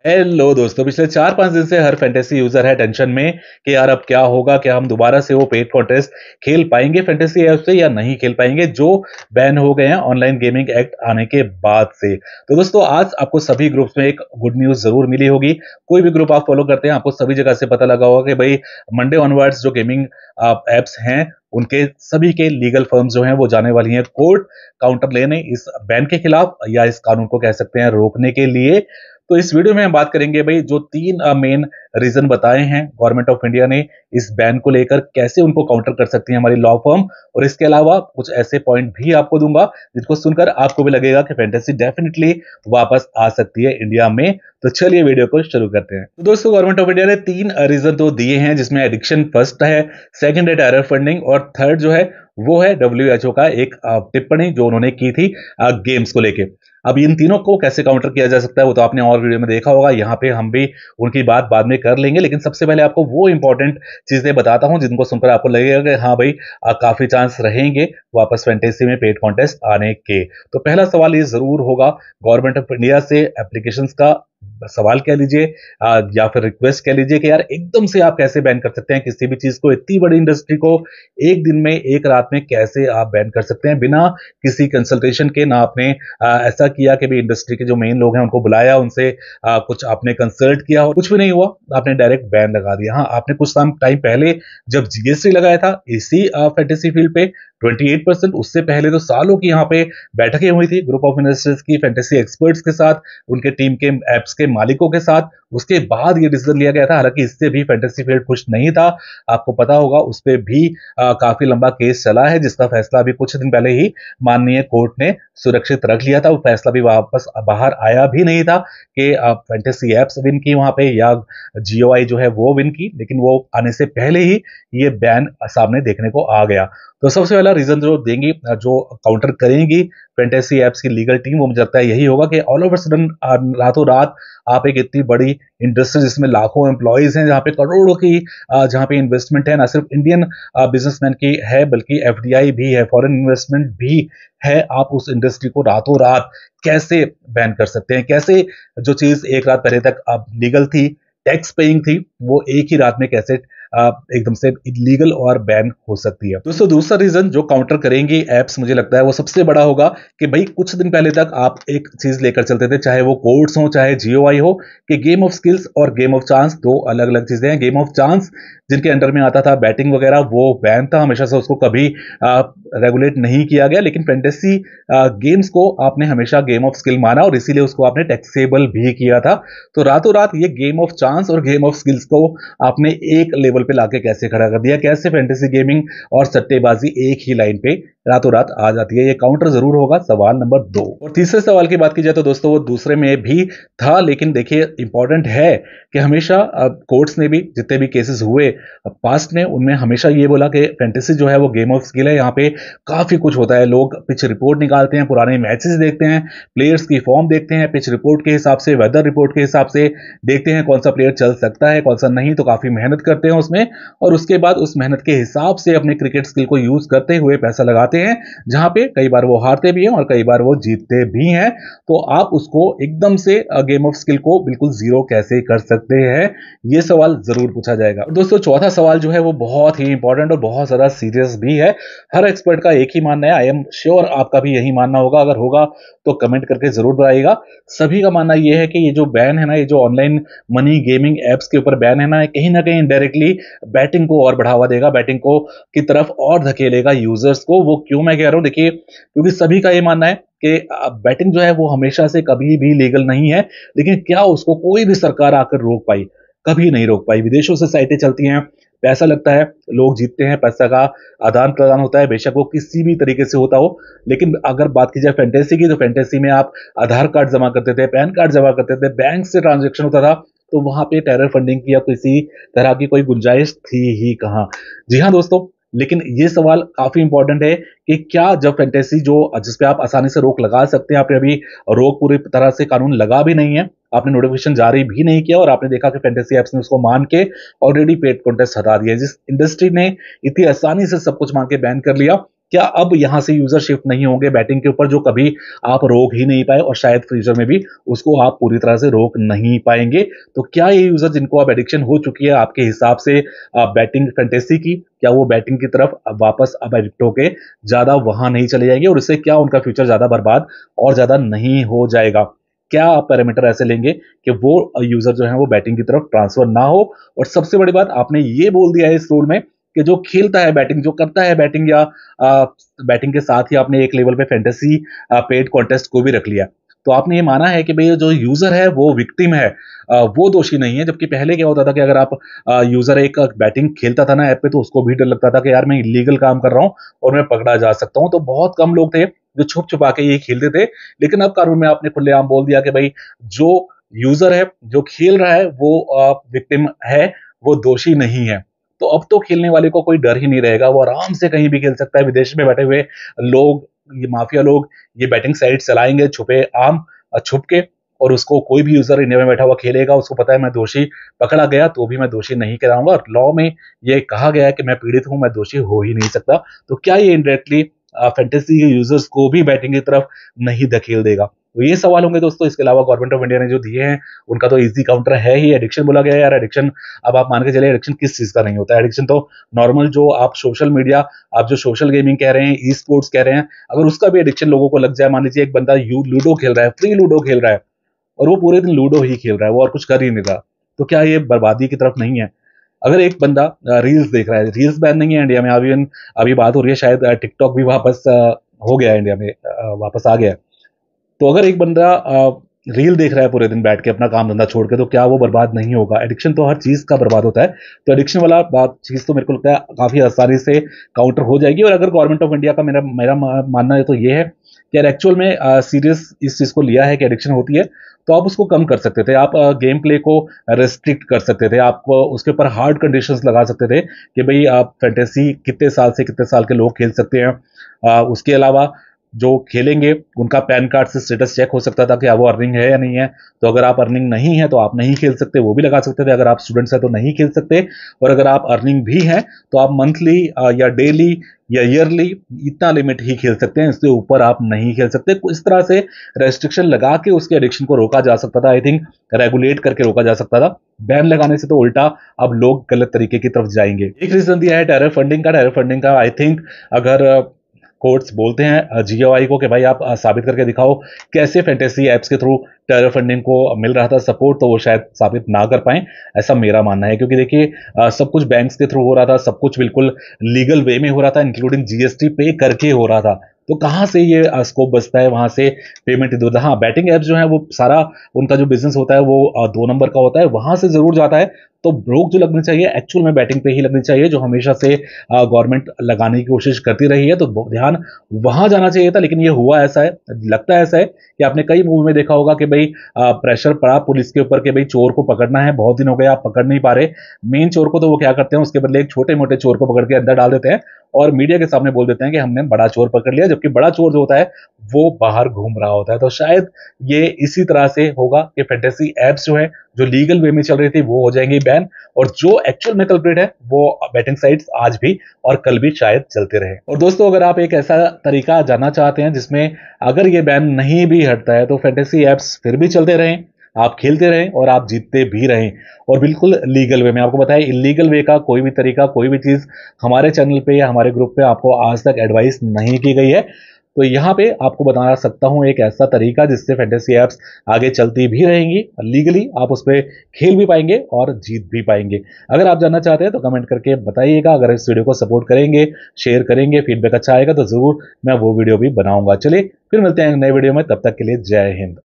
Hello दोस्तों, पिछले 4-5 दिन से हर फैंटेसी यूजर है टेंशन में कि यार अब क्या होगा, क्या हम दोबारा से वो पेड कॉन्टेस्ट खेल पाएंगे फैंटेसी ऐप से या नहीं खेल पाएंगे जो बैन हो गए हैं ऑनलाइन गेमिंग एक्ट आने के बाद से। तो दोस्तों, आज आपको सभी ग्रुप्स में एक गुड न्यूज जरूर मिली होगी। कोई भी ग्रुप आप फॉलो करते हैं, आपको सभी जगह से पता लगा होगा कि भाई मंडे ऑनवर्ड्स जो गेमिंग एप्स हैं उनके सभी के लीगल फर्म्स जो हैं वो जाने वाली हैं कोर्ट काउंटर लेने इस बैन के खिलाफ या इस कानून को कह सकते हैं रोकने के लिए। तो इस वीडियो में हम बात करेंगे भाई जो 3 मेन रीजन बताए हैं गवर्नमेंट ऑफ इंडिया ने इस बैन को लेकर, कैसे उनको काउंटर कर सकती है हमारी लॉ फर्म। और इसके अलावा कुछ ऐसे पॉइंट भी आपको दूंगा जिसको सुनकर आपको भी लगेगा कि फैंटेसी डेफिनेटली वापस आ सकती है इंडिया में। तो चलिए वीडियो को शुरू करते हैं। तो दोस्तों, गवर्नमेंट ऑफ इंडिया ने 3 रीजन तो दिए हैं, जिसमें एडिक्शन फर्स्ट है, सेकंड है टेरर फंडिंग और थर्ड जो है वो है WHO का एक टिप्पणी जो उन्होंने की थी गेम्स को लेके। अब इन तीनों को कैसे काउंटर किया जा सकता है वो तो आपने और वीडियो में देखा होगा, यहाँ पे हम भी उनकी बात बाद में कर लेंगे। लेकिन सबसे पहले आपको वो इंपॉर्टेंट चीजें बताता हूं जिनको सुनकर आपको लगेगा कि हाँ भाई काफी चांस रहेंगे वापस फैंटेसी में पेड कॉन्टेस्ट आने के। तो पहला सवाल ये जरूर होगा गवर्नमेंट ऑफ इंडिया से, एप्लीकेशंस का सवाल कह लीजिए या फिर रिक्वेस्ट कह लीजिए कि यार एकदम से आप कैसे बैन कर सकते हैं किसी भी चीज को, इतनी बड़ी इंडस्ट्री को एक दिन में एक रात में कैसे आप बैन कर सकते हैं बिना किसी कंसल्टेशन के। ना आपने ऐसा किया कि भी इंडस्ट्री के जो मेन लोग हैं उनको बुलाया, उनसे कुछ आपने कंसल्ट किया हो, कुछ भी नहीं हुआ, आपने डायरेक्ट बैन लगा दिया। हाँ, आपने कुछ टाइम पहले जब जीएसटी लगाया था इसी फैंटेसी फील्ड पे 28%, उससे पहले तो सालों की यहाँ पे बैठकें हुई थी ग्रुप ऑफ इन्वेस्टर्स की, फैंटेसी एक्सपर्ट्स के साथ, उनके टीम के एप्स के मालिकों के साथ। उसके बाद ये डिसीजन लिया गया था, हालांकि इससे भी फैंटेसी फील्ड खुश नहीं था, आपको पता होगा। उस पर भी काफी लंबा केस चला है जिसका फैसला अभी कुछ दिन पहले ही माननीय कोर्ट ने सुरक्षित रख लिया था। वो फैसला भी वापस बाहर आया भी नहीं था कि फैंटेसी एप्स विन की वहां पे या जीओआई जो है वो विन की, लेकिन वो आने से पहले ही ये बैन सामने देखने को आ गया। तो सबसे पहला रीजन जो देंगी, जो काउंटर करेंगी फैंटेसी एप्स की लीगल टीम, वो मुझे लगता है यही होगा कि ऑल ओवर सडन रातों रात आप एक इतनी बड़ी इंडस्ट्री जिसमें लाखों एम्प्लॉयज हैं, जहां पे करोड़ों की जहां पे इन्वेस्टमेंट है, ना सिर्फ इंडियन बिजनेसमैन की है बल्कि एफडीआई भी है, फॉरेन इन्वेस्टमेंट भी है, आप उस इंडस्ट्री को रातों रात कैसे बैन कर सकते हैं? कैसे जो चीज एक रात पहले तक लीगल थी, टैक्स पेइंग थी, वो एक ही रात में कैसे एकदम से इलीगल और बैन हो सकती है? दोस्तों, दूसरा रीजन जो काउंटर करेंगी एप्स, मुझे लगता है वो सबसे बड़ा होगा कि भाई कुछ दिन पहले तक आप एक चीज लेकर चलते थे, चाहे वो कोड्स हो चाहे जीओआई हो, कि गेम ऑफ स्किल्स और गेम ऑफ चांस दो अलग अलग चीजें हैं। गेम ऑफ चांस जिनके अंडर में आता था बैटिंग वगैरह, वो बैन था हमेशा से, उसको कभी रेगुलेट नहीं किया गया। लेकिन फैंटेसी गेम्स को आपने हमेशा गेम ऑफ स्किल माना और इसीलिए उसको आपने टैक्सेबल भी किया था। तो रातों रात ये गेम ऑफ चांस और गेम ऑफ स्किल्स को आपने एक लेवल पे लाके कैसे खड़ा कर दिया? कैसे फैंटेसी गेमिंग और सट्टेबाजी एक ही लाइन पे रातों रात आ जाती है? ये काउंटर जरूर होगा सवाल नंबर 2। और तीसरे सवाल की बात की जाए तो दोस्तों, वो दूसरे में भी था, लेकिन देखिए इंपॉर्टेंट है कि हमेशा कोर्ट्स ने भी जितने भी केसेस हुए पास्ट में, उनमें हमेशा ये बोला कि फैंटेसी जो है वो गेम ऑफ स्किल है, यहाँ पे काफी कुछ होता है। लोग पिच रिपोर्ट निकालते हैं, पुराने मैचेस देखते हैं, प्लेयर्स की फॉर्म देखते हैं, पिच रिपोर्ट के हिसाब से, वेदर रिपोर्ट के हिसाब से देखते हैं कौन सा प्लेयर चल सकता है कौन सा नहीं, तो काफी मेहनत करते हैं उसमें, और उसके बाद उस मेहनत के हिसाब से अपने क्रिकेट स्किल को यूज करते हुए पैसा लगाते हैं, जहां पे कई बार वो हारते भी हैं और कई बार वो जीतते भी हैं। तो आप उसको एकदम से गेम ऑफ स्किल को बिल्कुल जीरो कैसे कर सकते हैं, ये सवाल जरूर पूछा जाएगा। और दोस्तों, चौथा सवाल जो है वो बहुत ही इंपॉर्टेंट और बहुत ज्यादा सीरियस भी है। हर एक्सपर्ट का एक ही मानना है, आई एम श्योर आपका भी यही मानना होगा, अगर होगा तो कमेंट करके जरूर बताइएगा। सभी का मानना यह है कि ये जो बैन है ना, ये जो ऑनलाइन मनी गेमिंग एप्स के ऊपर बैन है ना कहीं इनडायरेक्टली बैटिंग को और बढ़ावा देगा, बैटिंग को की तरफ और धकेलेगा यूजर्स को। वो क्यों मैं कह रहा हूं, देखिए, क्योंकि सभी का ये मानना है कि बैटिंग जो है वो हमेशा से कभी भी लीगल नहीं है, लेकिन क्या उसको कोई भी सरकार आकर रोक पाई? कभी नहीं रोक पाई। विदेशों से साइटें चलती हैं, पैसा लगता है, लोग जीतते हैं, पैसा का आदान प्रदान होता है, बेशक वो किसी भी तरीके से होता हो। लेकिन अगर बात की जाए फैंटेसी की, तो फैंटेसी में आप आधार कार्ड जमा करते थे, पैन कार्ड जमा करते थे, बैंक से ट्रांजेक्शन होता था, तो वहां पे टेरर फंडिंग की या किसी तरह की कोई गुंजाइश थी ही कहां? जी हाँ दोस्तों, लेकिन ये सवाल काफी इंपॉर्टेंट है कि क्या जब फैंटेसी जो जिसपे आप आसानी से रोक लगा सकते हैं, आपने अभी रोक पूरी तरह से कानून लगा भी नहीं है, आपने नोटिफिकेशन जारी भी नहीं किया और आपने देखा कि फैंटेसी एप्स ने उसको मान के ऑलरेडी पेड कॉन्टेस्ट हटा दिया, जिस इंडस्ट्री ने इतनी आसानी से सब कुछ मान के बैन कर लिया, क्या अब यहाँ से यूजर शिफ्ट नहीं होंगे बैटिंग के ऊपर, जो कभी आप रोक ही नहीं पाए और शायद फ्यूचर में भी उसको आप पूरी तरह से रोक नहीं पाएंगे? तो क्या ये यूजर जिनको अब एडिक्शन हो चुकी है आपके हिसाब से बैटिंग फैंटेसी की, क्या वो बैटिंग की तरफ अब वापस अब एडिक्ट होके ज्यादा वहां नहीं चले जाएंगे और इससे क्या उनका फ्यूचर ज्यादा बर्बाद और ज्यादा नहीं हो जाएगा? क्या आप पैरामीटर ऐसे लेंगे कि वो यूजर जो है वो बैटिंग की तरफ ट्रांसफर ना हो? और सबसे बड़ी बात आपने ये बोल दिया है इस रूल में कि जो खेलता है बैटिंग, जो करता है बैटिंग, या बैटिंग के साथ ही आपने एक लेवल पे फैंटेसी पेड कॉन्टेस्ट को भी रख लिया, तो आपने ये माना है कि भाई जो यूजर है वो विक्टिम है, वो दोषी नहीं है। जबकि पहले क्या होता था कि अगर आप यूजर एक बैटिंग खेलता था ना ऐप पे, तो उसको भी डर लगता था कि यार मैं इलीगल काम कर रहा हूँ और मैं पकड़ा जा सकता हूँ। तो बहुत कम लोग थे जो छुप छुपा के ये खेलते थे। लेकिन अब कानून में आपने खुलेआम बोल दिया कि भाई जो यूजर है, जो खेल रहा है, वो विक्टिम है, वो दोषी नहीं है। तो अब तो खेलने वाले को कोई डर ही नहीं रहेगा, वो आराम से कहीं भी खेल सकता है। विदेश में बैठे हुए लोग, ये माफिया लोग, ये बैटिंग साइट चलाएंगे छुपे आम छुप के, और उसको कोई भी यूजर इंडिया में बैठा हुआ खेलेगा, उसको पता है मैं दोषी पकड़ा गया तो भी मैं दोषी नहीं कहलाऊंगा, और लॉ में ये कहा गया है कि मैं पीड़ित हूं, मैं दोषी हो ही नहीं सकता। तो क्या ये इनडायरेक्टली फैंटेसी के यूजर्स को भी बैटिंग की तरफ नहीं धकेल देगा? तो ये सवाल होंगे दोस्तों। इसके अलावा गवर्नमेंट ऑफ इंडिया ने जो दिए हैं उनका तो इजी काउंटर है ही। एडिक्शन बोला गया है यार, एडिक्शन अब आप मान के चले, एडिक्शन किस चीज का नहीं होता है? एडिक्शन तो नॉर्मल जो आप सोशल मीडिया, आप जो सोशल गेमिंग कह रहे हैं, ई स्पोर्ट्स कह रहे हैं, अगर उसका भी एडिक्शन लोगों को लग जाए, मान लीजिए एक बंदा लूडो खेल रहा है, फ्री लूडो खेल रहा है, और वो पूरे दिन लूडो ही खेल रहा है, वो और कुछ कर ही नहीं रहा, तो क्या ये बर्बादी की तरफ नहीं है? अगर एक बंदा रील्स देख रहा है, रील्स बैन नहीं है इंडिया में अभी, अभी बात हो रही है शायद टिकटॉक भी वापस हो गया है इंडिया में, वापस आ गया है। तो अगर एक बंदा रील देख रहा है पूरे दिन बैठ के अपना काम धंधा छोड़ के, तो क्या वो बर्बाद नहीं होगा? एडिक्शन तो हर चीज का बर्बाद होता है। तो एडिक्शन वाला बात चीज तो मेरे को लगता है काफी आसानी से काउंटर हो जाएगी। और अगर गवर्नमेंट ऑफ इंडिया का मेरा मेरा मानना है तो ये है कि यार एक्चुअल में सीरियस इस चीज को लिया है कि एडिक्शन होती है, तो आप उसको कम कर सकते थे। आप गेम प्ले को रेस्ट्रिक्ट कर सकते थे, आप उसके ऊपर हार्ड कंडीशंस लगा सकते थे कि भाई आप फैंटेसी कितने साल से कितने साल के लोग खेल सकते हैं। उसके अलावा जो खेलेंगे उनका पैन कार्ड से स्टेटस चेक हो सकता था कि वो अर्निंग है या नहीं है। तो अगर आप अर्निंग नहीं है तो आप नहीं खेल सकते, वो भी लगा सकते थे। अगर आप स्टूडेंट्स हैं तो नहीं खेल सकते, और अगर आप अर्निंग भी हैं तो आप मंथली या डेली या ईयरली इतना लिमिट ही खेल सकते हैं, इससे ऊपर आप नहीं खेल सकते। इस तरह से रेस्ट्रिक्शन लगा के उसके एडिक्शन को रोका जा सकता था। आई थिंक रेगुलेट करके रोका जा सकता था। बैन लगाने से तो उल्टा अब लोग गलत तरीके की तरफ जाएंगे। एक रीजन दिया है टेरर फंडिंग का। टेरर फंडिंग का आई थिंक अगर कोर्ट्स बोलते हैं जीओआई को कि भाई आप साबित करके दिखाओ कैसे फैंटेसी एप्स के थ्रू टेरर फंडिंग को मिल रहा था सपोर्ट, तो वो शायद साबित ना कर पाए, ऐसा मेरा मानना है। क्योंकि देखिए सब कुछ बैंक्स के थ्रू हो रहा था, सब कुछ बिल्कुल लीगल वे में हो रहा था, इंक्लूडिंग जीएसटी पे करके हो रहा था। तो कहाँ से ये स्कोप बचता है वहां से पेमेंट इधर उधर? हाँ, बैटिंग एप्स जो है वो सारा उनका जो बिजनेस होता है वो 2 नंबर का होता है, वहां से जरूर जाता है। तो रोक जो लगनी चाहिए एक्चुअल में बैटिंग पे ही लगनी चाहिए, जो हमेशा से गवर्नमेंट लगाने की कोशिश करती रही है। तो ध्यान वहां जाना चाहिए था, लेकिन ये हुआ ऐसा है, लगता है ऐसा है कि आपने कई मूवी में देखा होगा कि भाई प्रेशर पड़ा पुलिस के ऊपर कि भाई चोर को पकड़ना है, बहुत दिन हो गए आप पकड़ नहीं पा रहे मेन चोर को, तो वो क्या करते हैं उसके बदले एक छोटे मोटे चोर को पकड़ के अंदर डाल देते हैं और मीडिया के सामने बोल देते हैं कि हमने बड़ा चोर पकड़ लिया, जबकि बड़ा चोर जो होता है वो बाहर घूम रहा होता है। तो शायद ये इसी तरह से होगा कि फैंटेसी एप्स जो है जो लीगल वे में चल रही थी वो हो जाएंगी बैन, और जो एक्चुअल में कल्प्रिट है वो बैटिंग साइट्स आज भी और कल भी शायद चलते रहे। और दोस्तों अगर आप एक ऐसा तरीका जानना चाहते हैं जिसमें अगर ये बैन नहीं भी हटता है तो फैंटेसी एप्स फिर भी चलते रहें, आप खेलते रहें और आप जीतते भी रहें, और बिल्कुल लीगल वे में, आपको बताया इलीगल वे का कोई भी तरीका, कोई भी चीज हमारे चैनल पे या हमारे ग्रुप पे आपको आज तक एडवाइस नहीं की गई है। तो यहाँ पे आपको बता सकता हूँ एक ऐसा तरीका जिससे फैंटेसी एप्स आगे चलती भी रहेंगी, लीगली आप उस पर खेल भी पाएंगे और जीत भी पाएंगे। अगर आप जानना चाहते हैं तो कमेंट करके बताइएगा। अगर इस वीडियो को सपोर्ट करेंगे, शेयर करेंगे, फीडबैक अच्छा आएगा तो जरूर मैं वो वीडियो भी बनाऊंगा। चलिए फिर मिलते हैं नए वीडियो में, तब तक के लिए जय हिंद।